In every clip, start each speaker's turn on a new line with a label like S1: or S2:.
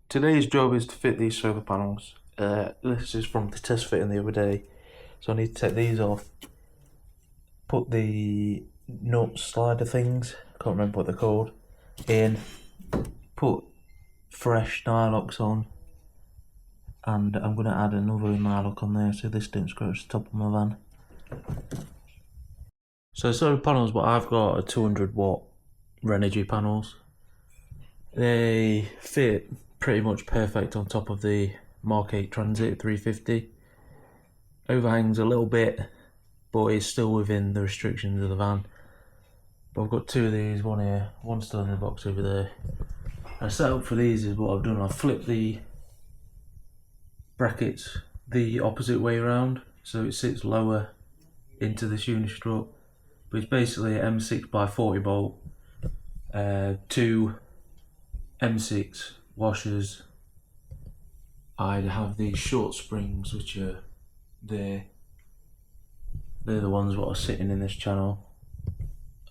S1: Today's job is to fit these solar panels. This is from the test fitting the other day, so I need to take these off, put the nut slider things, can't remember what they're called, in, put fresh Nylox on, and I'm going to add another Nylock on there so this don't scratch the top of my van. So solar panels, what I've got are 200 watt Renogy panels. They fit pretty much perfect on top of the Mark 8 Transit 350. Overhangs a little bit, but it's still within the restrictions of the van. But I've got two of these, one here, one still in the box over there. And setup for these is what I've done. I've flipped the brackets the opposite way around, so it sits lower into this unistrut. But it's basically an M6 by 40 bolt, two M6 washers. I'd have these short springs, which are there. They're the ones that are sitting in this channel.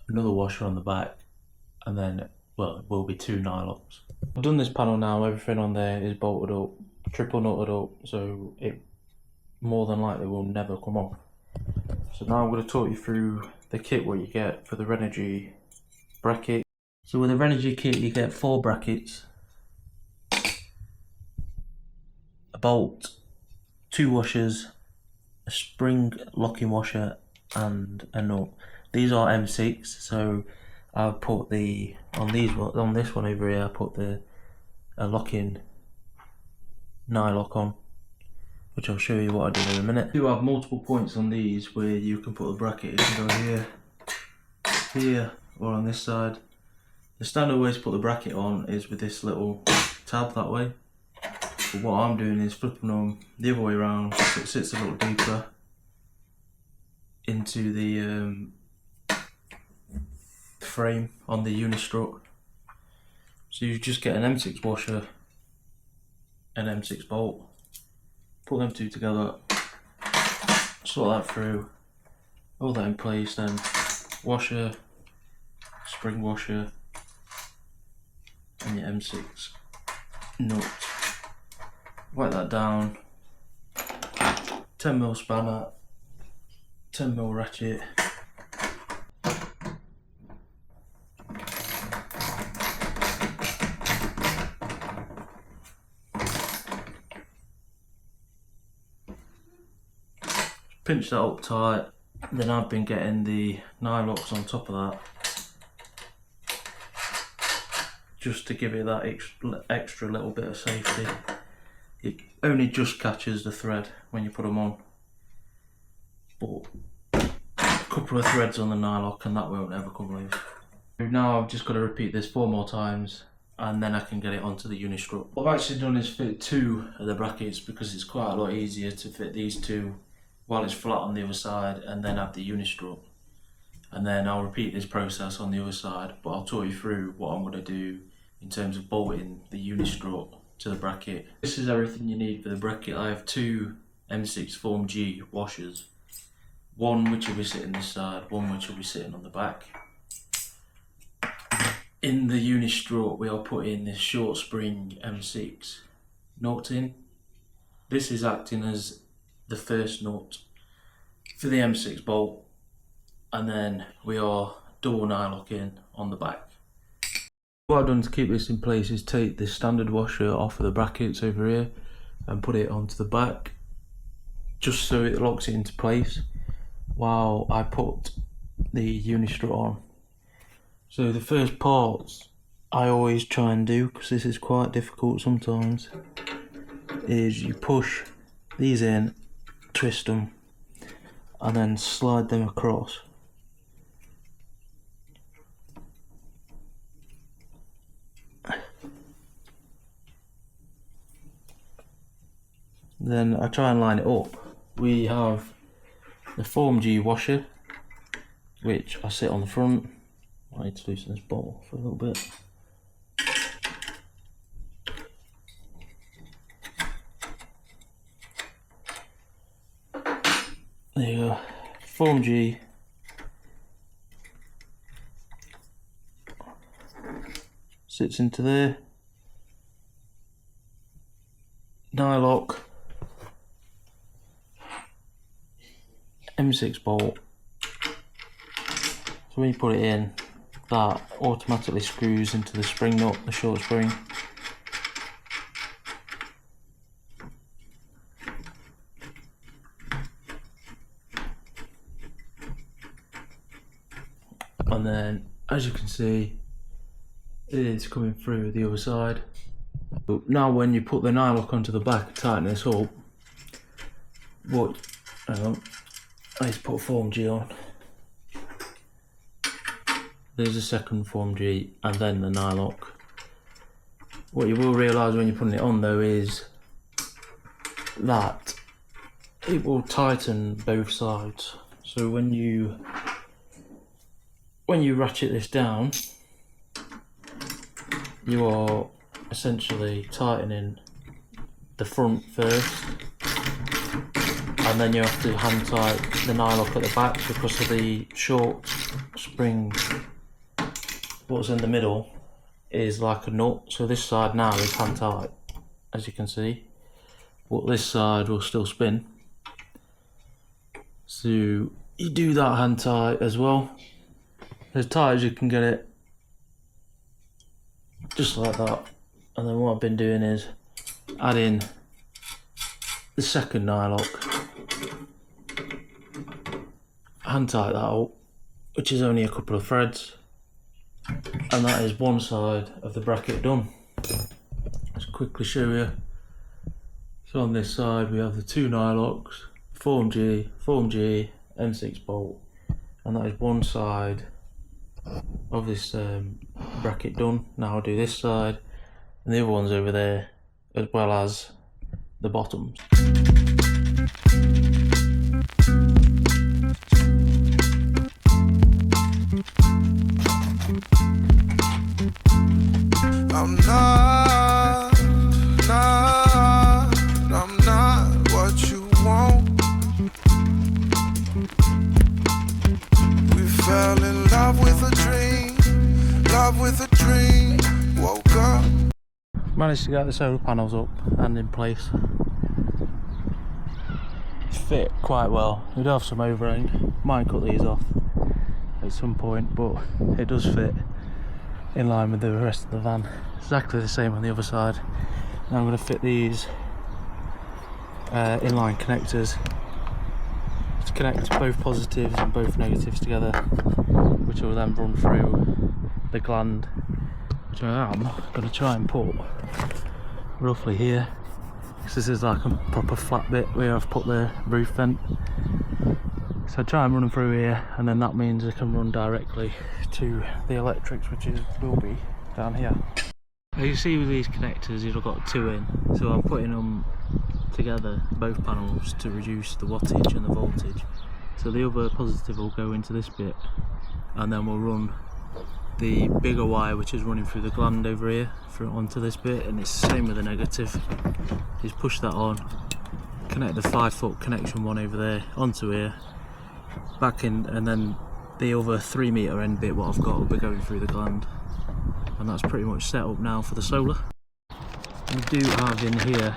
S1: Another washer on the back, and then, well, it will be two Nylocks. I've done this panel now, everything on there is bolted up, triple nutted up, so it more than likely will never come off. So now I'm going to talk you through the kit what you get for the Renogy bracket. So with the Renogy kit you get 4 brackets, a bolt, 2 washers, a spring locking washer and a nut. These are M6, so I've put on this one over here I put a locking Nylock on, which I'll show you what I did in a minute. You have multiple points on these where you can put a bracket. It can go here, here, or on this side. The standard way to put the bracket on is with this little tab that way. But what I'm doing is flipping them the other way around so it sits a little deeper into the frame on the unistrut. So you just get an M6 washer, an M6 bolt, put them two together, sort that through, all that in place, then washer, spring washer, and your M6 nut. Write that down. 10mm spanner, 10mm ratchet. Pinch that up tight. Then I've been getting the Nylocks on top of that, just to give it that extra little bit of safety. It only just catches the thread when you put them on, but a couple of threads on the Nylock and that won't ever come loose. Now I've just got to repeat this 4 more times and then I can get it onto the unistrut. What I've actually done is fit 2 of the brackets because it's quite a lot easier to fit these 2 while it's flat on the other side and then have the unistrut. And then I'll repeat this process on the other side, but I'll talk you through what I'm going to do in terms of bolting the unistrut to the bracket. This is everything you need for the bracket. I have 2 M6 Form G washers, one which will be sitting this side, one which will be sitting on the back. In the unistrut we are putting this short spring M6 nut in. This is acting as the first nut for the M6 bolt, and then we are double Nylocking on the back. What I've done to keep this in place is take the standard washer off of the brackets over here and put it onto the back, just so it locks it into place while I put the unistrut on. So the first parts I always try and do, because this is quite difficult sometimes, is you push these in, twist them, and then slide them across. Then I try and line it up. We have the Form G washer, which I sit on the front. I need to loosen this bottle for a little bit. There you go. Form G. Sits into there. nylock, M6 bolt. So when you put it in, that automatically screws into the spring nut, the short spring. And then, as you can see, it is coming through the other side. But now when you put the nylock onto the back and tighten this up, hang on, I need to put a Form G on. There's a second Form G and then the nylock. What you will realise when you're putting it on though is that it will tighten both sides. So when you ratchet this down, you are essentially tightening the front first, and then you have to hand tight the nylock at the back because of the short spring. What's in the middle is like a nut, so this side now is hand tight, as you can see, but this side will still spin. So you do that hand tight as well, as tight as you can get it, just like that. And then what I've been doing is adding the second nylock, hand tight that up, which is only a couple of threads, and that is one side of the bracket done. Let's quickly show you. So on this side we have the two nylocks, Form G, M6 bolt, and that is one side of this bracket done. Now I'll do this side, and the other one's over there, as well as the bottoms.
S2: I'm not what you want. We fell in love with a dream, woke up.
S1: Managed to get the solar panels up and in place. Fit quite well. We do have some overhang. Might cut these off at some point, but it does fit in line with the rest of the van. Exactly the same on the other side. Now I'm going to fit these inline connectors to connect both positives and both negatives together, which will then run through the gland, which I am going to try and put roughly here, because this is like a proper flat bit where I've put the roof vent. So I try and run them through here, and then that means I can run directly to the electrics, which will be down here. As you see with these connectors, you've got two in, so I'm putting them together, both panels, to reduce the wattage and the voltage. So the other positive will go into this bit, and then we'll run the bigger wire, which is running through the gland over here, through onto this bit, and it's the same with the negative. Just push that on, connect the 5-foot connection one over there onto here, back in, and then the other 3 metre end bit what I've got will be going through the gland, and that's pretty much set up now for the solar. We do have in here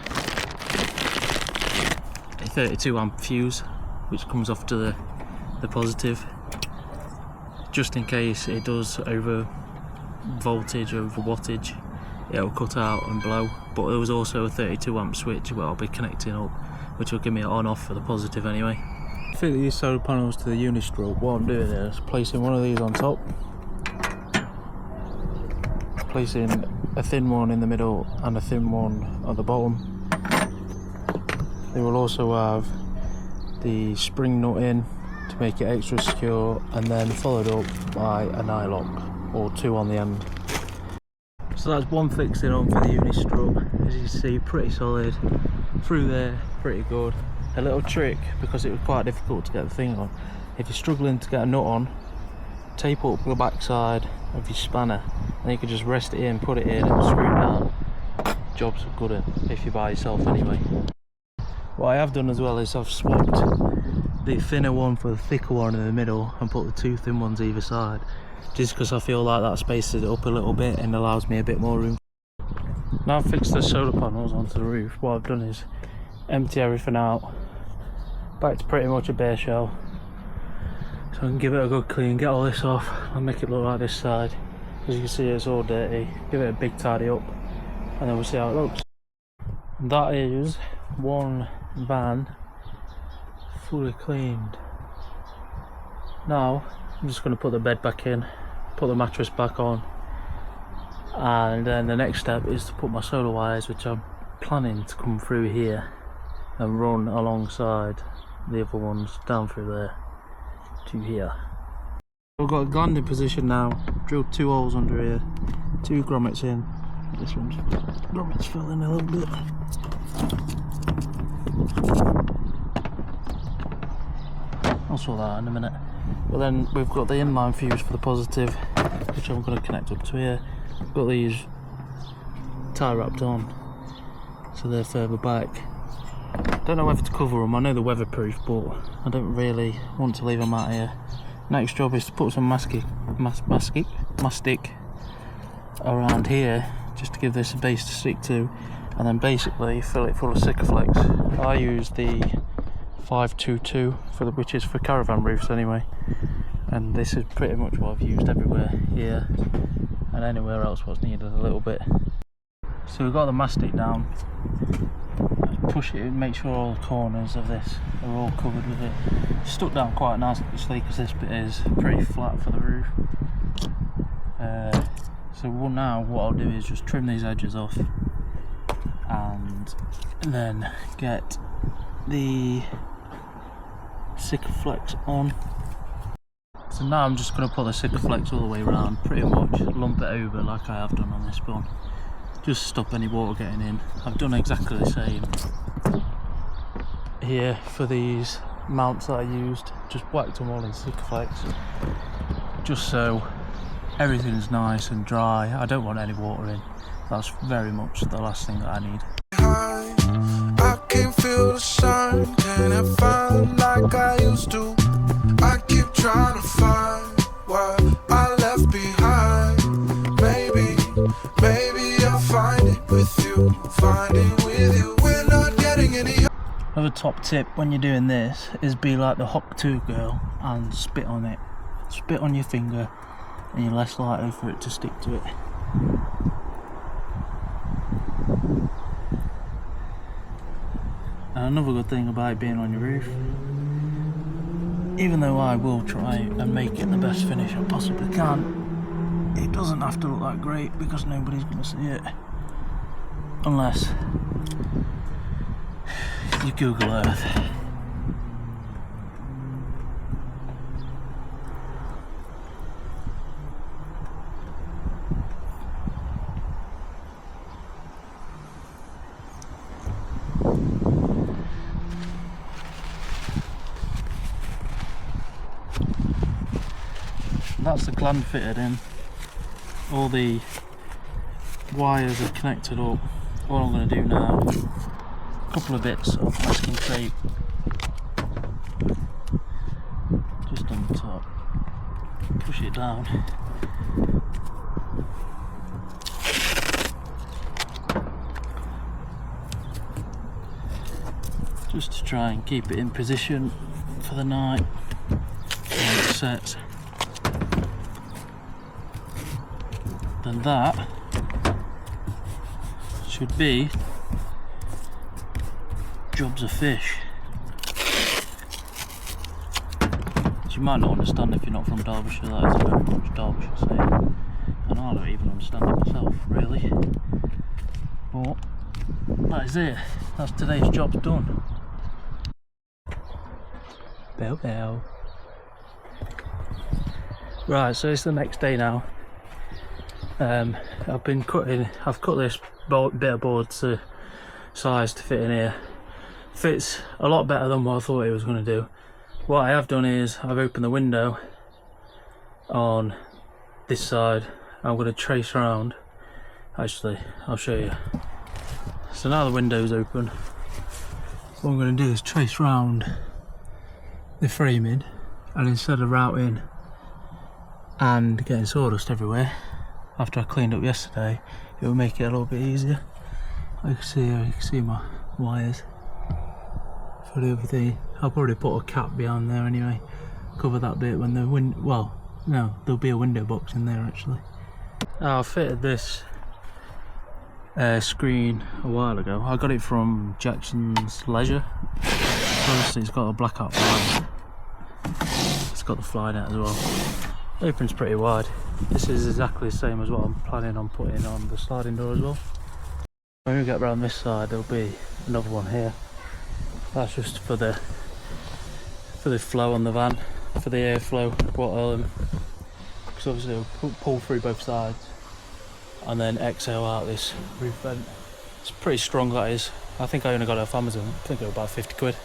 S1: a 32 amp fuse which comes off to the positive, just in case it does over voltage, over wattage, it'll cut out and blow. But there was also a 32 amp switch where I'll be connecting up, which will give me an on off for the positive anyway. Fit these solar panels to the Unistrut. What I'm doing is placing one of these on top, placing a thin one in the middle and a thin one at the bottom. They will also have the spring nut in to make it extra secure, and then followed up by a nylock or two on the end. So that's one fixing on for the Unistrut. As you see, pretty solid through there, pretty good. A little trick, because it was quite difficult to get the thing on, if you're struggling to get a nut on, tape up the back side of your spanner, and you can just rest it in, put it in and screw it down. Job's good in, if you're by yourself anyway. What I have done as well is I've swapped the thinner one for the thicker one in the middle and put the two thin ones either side, just because I feel like that spaces it up a little bit and allows me a bit more room. Now Now I've fixed the solar panels onto the roof, what I've done is empty everything out, back to pretty much a bare shell, so I can give it a good clean, get all this off and make it look like this side. As you can see, it's all dirty. Give it a big tidy up and then we'll see how it looks. And that is one van fully cleaned. Now I'm just going to put the bed back in, put the mattress back on, and then the next step is to put my solar wires, which I'm planning to come through here and run alongside the other ones down through there to here. We've got a landing position now, drilled 2 holes under here, 2 grommets in. This one's grommets fell in a little bit. I'll sort that out in a minute. But then we've got the inline fuse for the positive, which I'm going to connect up to here. Got these tie wrapped on, so they're further back. Don't know whether to cover them. I know they're weatherproof, but I don't really want to leave them out here. Next job is to put some mastic around here, just to give this a base to stick to, and then basically fill it full of Sikaflex. I use the 522 which is for caravan roofs anyway, and this is pretty much what I've used everywhere here and anywhere else what's needed a little bit. So we've got the mastic down. Push it, make sure all the corners of this are all covered with it. Stuck down quite nicely because this bit is pretty flat for the roof. So now what I'll do is just trim these edges off and then get the Sikaflex on. So now I'm just going to put the Sikaflex all the way around, pretty much lump it over like I have done on this one. Just stop any water getting in. I've done exactly the same here for these mounts that I used. Just whacked them all in Sikaflex, just so everything's nice and dry. I don't want any water in. That's very much the last thing that I need.
S2: I can't feel the sun, can't find like I used to. I keep trying to find what I left behind. Maybe I'll find it with you, find it with you. We're not getting any.
S1: Another top tip when you're doing this is be like the Hawk 2 girl and spit on it. Spit on your finger and you're less likely for it to stick to it. And another good thing about it being on your roof, even though I will try and make it the best finish I possibly can, it doesn't have to look that great because nobody's going to see it unless you Google Earth. That's the gland fitted in. All the wires are connected up. What I'm going to do now, a couple of bits of masking tape just on the top, push it down, just to try and keep it in position for the night while it sets. Then that should be jobs of fish. Which you might not understand if you're not from Derbyshire. That is very much Derbyshire saying, and I don't even understand it myself really, but that is it. That's today's job's done. Bell bell. Right, so it's the next day now. I've cut this bit of board to size to fit in here. Fits a lot better than what I thought it was going to do. What I have done is I've opened the window on this side. I'm going to trace around. Actually, I'll show you. So now the window's open. What I'm going to do is trace round the framing, and instead of routing and getting sawdust everywhere after I cleaned up yesterday, it will make it a little bit easier. I can see here, you can see my wires for the other thing. I'll probably put a cap behind there anyway, cover that bit when the wind, well, no, there'll be a window box in there actually. I fitted this screen a while ago. I got it from Jackson's Leisure. Obviously it's got a blackout blind. It's got the fly net as well. It opens pretty wide. This is exactly the same as what I'm planning on putting on the sliding door as well. When we get around this side there'll be another one here. That's just for the flow on the van, for the airflow, because obviously it'll pull through both sides and then exhale out this roof vent. It's pretty strong, that is. I think I only got it off Amazon. I think it was about 50 quid.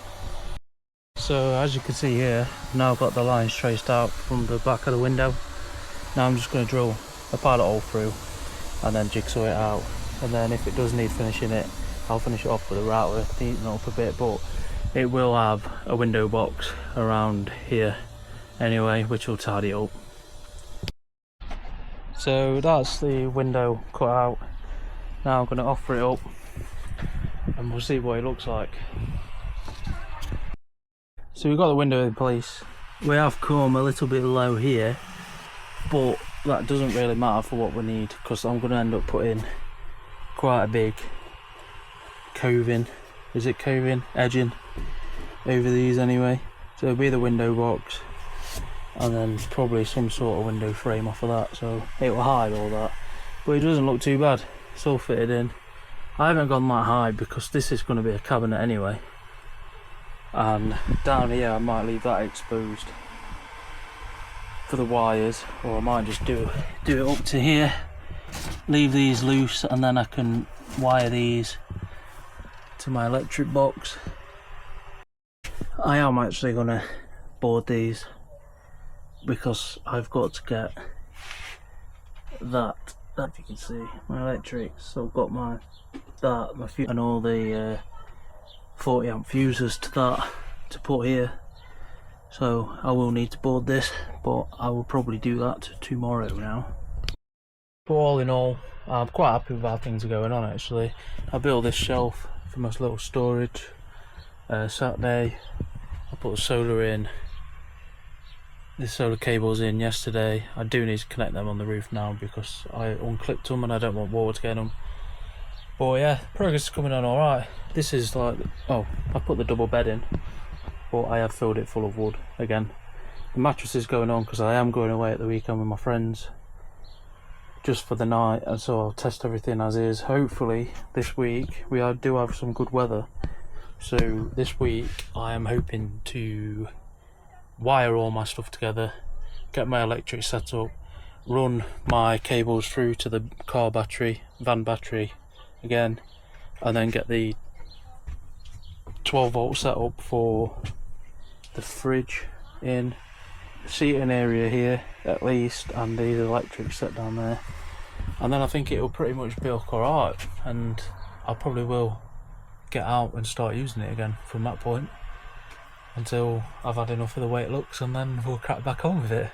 S1: So as you can see here, now I've got the lines traced out from the back of the window. Now I'm just going to drill a pilot hole through and then jigsaw it out, and then if it does need finishing it, I'll finish it off with a router, neaten it up a bit, but it will have a window box around here anyway, which will tidy it up. So that's the window cut out. Now I'm going to offer it up and we'll see what it looks like. So we've got the window in place. We have come a little bit low here, but that doesn't really matter for what we need, because I'm going to end up putting quite a big coving, edging over these anyway. So it'll be the window box and then probably some sort of window frame off of that, so it will hide all that, but it doesn't look too bad. It's all fitted in. I haven't gone that high because this is going to be a cabinet anyway, and down here I might leave that exposed for the wires, or I might just do it up to here, leave these loose, and then I can wire these to my electric box. I am actually going to board these because I've got to get that, if you can see, my electrics. So I've got my fuse and all the 40 amp fuses to that to put here. So I will need to board this, but I will probably do that tomorrow now. But all in all, I'm quite happy with how things are going on actually. I built this shelf for my little storage Saturday. I put the solar in, the solar cables in yesterday. I do need to connect them on the roof now because I unclipped them and I don't want water to get on them. But yeah, progress is coming on alright. This is like, oh, I put the double bed in, but I have filled it full of wood again. The mattress is going on because I am going away at the weekend with my friends just for the night, and so I'll test everything as is. Hopefully this week we do have some good weather, so this week I am hoping to wire all my stuff together, get my electric set up, run my cables through to the car battery, van battery again, and then get the 12 volt set up for the fridge in, seating area here at least, and the electric set down there, and then I think it'll pretty much be alright, and I probably will get out and start using it again from that point until I've had enough of the way it looks, and then we'll crack back on with it.